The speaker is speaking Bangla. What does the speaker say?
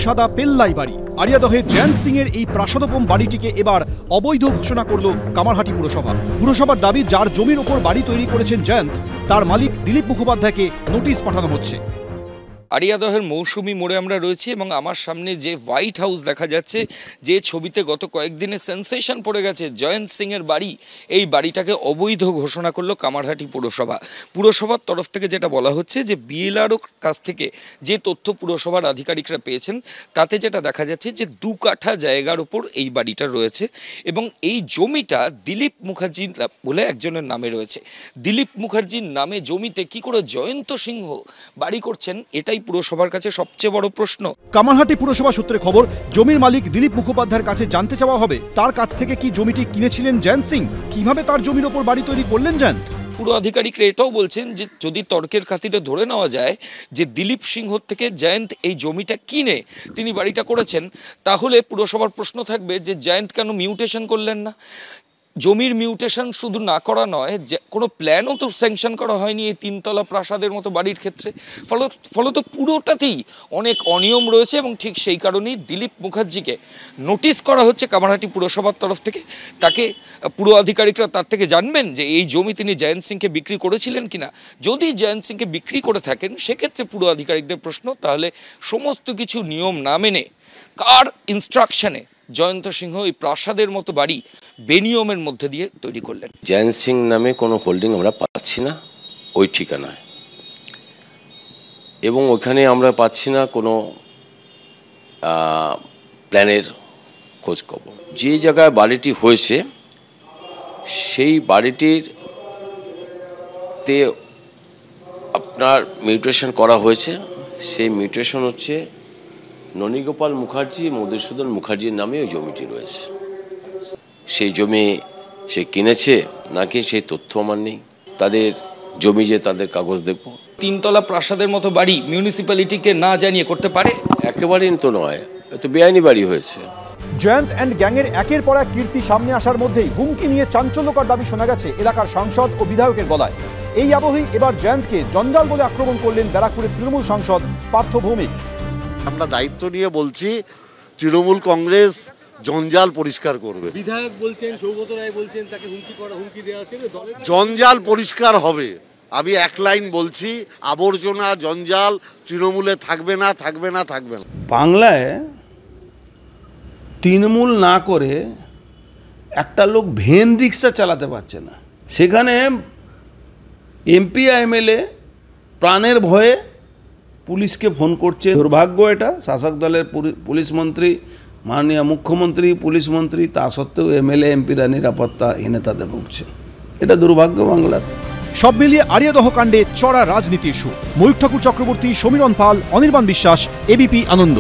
সাদা পেল্লাই বাড়ি। আড়িয়াদহে জয়ন্ত সিং এর এই প্রাসাদোপম বাড়িটিকে এবার অবৈধ ঘোষণা করল কামারহাটি পুরসভা। পুরসভার দাবি, যার জমির ওপর বাড়ি তৈরি করেছেন জয়ন্ত, তার মালিক দিলীপ মুখোপাধ্যায়কে নোটিশ পাঠানো হচ্ছে। আড়িয়াদহের মৌসুমী মোড়ে আমরা রয়েছি এবং আমার সামনে যে হোয়াইট হাউস দেখা যাচ্ছে, যে ছবিতে গত কয়েকদিনে সেন্সেশন পড়ে গেছে জয়ন্ত সিং এর বাড়ি, এই বাড়িটাকে অবৈধ ঘোষণা করলো কামারহাটি পুরসভা। পুরসভার তরফ থেকে যেটা বলা হচ্ছে যে বিএলআরও কাছ থেকে যে তথ্য পুরসভার আধিকারিকরা পেয়েছেন, তাতে যেটা দেখা যাচ্ছে যে 2 কাঠা জায়গার উপর এই বাড়িটা রয়েছে এবং এই জমিটা দিলীপ মুখার্জি বলে একজনের নামে রয়েছে। দিলীপ মুখার্জির নামে জমিতে কি করে জয়ন্ত সিংহ বাড়ি করছেন, এটাই পুরসভার কাছে সবচেয়ে বড় প্রশ্ন। কামারহাটি পুরসভা সূত্রে খবর, জমির মালিক দিলীপ মুখোপাধ্যায়ের কাছে জানতে চাওয়া হবে তার কাছ থেকে কি জমিটি কিনেছিলেন জয়ন্ত সিং, কিভাবে তার জমির ওপর বাড়ি তৈরি করলেন জয়ন্ত। পুরো আধিকারিকরা এটাও বলছেন যে যদি তর্কের খাতিরে ধরে নেওয়া যায় যে দিলীপ সিংহ থেকে জয়ন্ত এই জমিটা কিনে তিনি বাড়িটা করেছেন, তাহলে পুরসভার প্রশ্ন থাকবে যে জয়ন্ত কেন মিউটেশন করলেন না। জমির মিউটেশন শুধু না করা নয়, যে কোনো প্ল্যানও তো স্যাংশন করা হয়নি এই 3 তলা প্রাসাদের মতো বাড়ির ক্ষেত্রে। ফলত পুরোটাতেই অনেক অনিয়ম রয়েছে এবং ঠিক সেই কারণেই দিলীপ মুখার্জিকে নোটিশ করা হচ্ছে কামারহাটি পুরসভার তরফ থেকে। তাকে পুরো আধিকারিকরা তার থেকে জানবেন যে এই জমি তিনি জয়ন্ত সিংকে বিক্রি করেছিলেন কিনা। যদি জয়ন্ত সিংকে বিক্রি করে থাকেন, সেক্ষেত্রে পুরো আধিকারিকদের প্রশ্ন, তাহলে সমস্ত কিছু নিয়ম না মেনে কার ইনস্ট্রাকশনে জয়ন্ত সিংহ এই প্রাসাদের মতো বাড়ি বেনিয়মের মধ্যে দিয়ে তৈরি করলেন। জয়ন্ত সিং নামে কোনো হোল্ডিং আমরা পাচ্ছি না ওই ঠিকানায়, এবং ওখানে আমরা পাচ্ছি না কোনো প্ল্যানের খোঁজ খবর। যে জায়গায় বাড়িটি হয়েছে সেই বাড়িটিরতে আপনার মিউটেশন করা হয়েছে। সেই মিউটেশন হচ্ছে ননীগোপাল মুখার্জি, মধুসূদন মুখার্জির নামে ওই জমিটি রয়েছে। সেই জমি সে কিনেছে নাকি সেই তথ্য আমার নেই। তাদের জমি যে তাদের কাগজ দেখব। 3 তলা প্রাসাদের মতো বাড়ি মিউনিসিপ্যালিটিকে না জানিয়ে করতে পারে? একেবারেই তো নয়, তো বেআইনি বাড়ি হয়েছে। জয়ন্ত অ্যান্ড গ্যাংয়ের একের পর এক কীর্তি সামনে আসার মধ্যেই হুমকি নিয়ে চাঞ্চল্যকর দাবি শোনা গেছে এলাকার সাংসদ ও বিধায়কের গলায়। এই আবহেই এবার জয়ন্তকে জঞ্জাল বলে আক্রমণ করলেন ব্যারাকপুরের তৃণমূল সাংসদ পার্থ ভৌমিক। আমরা দায়িত্ব নিয়ে বলছি, তৃণমূল কংগ্রেস জঞ্জাল পরিষ্কার করবে। বিধায়ক বলছেন, সৌগত রায় বলছেন তাকে হুমকি দেওয়া হচ্ছে, জঞ্জাল পরিষ্কার হবে। আমি এক লাইন বলছি, আবর্জনা জঞ্জাল তৃণমূলে থাকবে না, থাকবে না, থাকবে না। বাংলায় তৃণমূল না করে একটা লোক ভ্যান রিক্সা চালাতে পারছে না, সেখানে এমপি এমএলএ প্রাণের ভয়ে পুলিশকে ফোন করছে। দুর্ভাগ্য এটা, শাসক দলের পুলিশ মন্ত্রী, মাননীয় মুখ্যমন্ত্রী, পুলিশ মন্ত্রী, তা সত্ত্বেও এমএলএ এমপিরা নিরাপত্তাহীনতাতে ভুগছে। এটা দুর্ভাগ্য বাংলার। সব মিলিয়ে আড়িয়াদহ কাণ্ডে চড়া রাজনীতির সুর। ময়ূর ঠাকুর চক্রবর্তী, সমীরণ পাল, অনির্বাণ বিশ্বাস, এবিপি আনন্দ।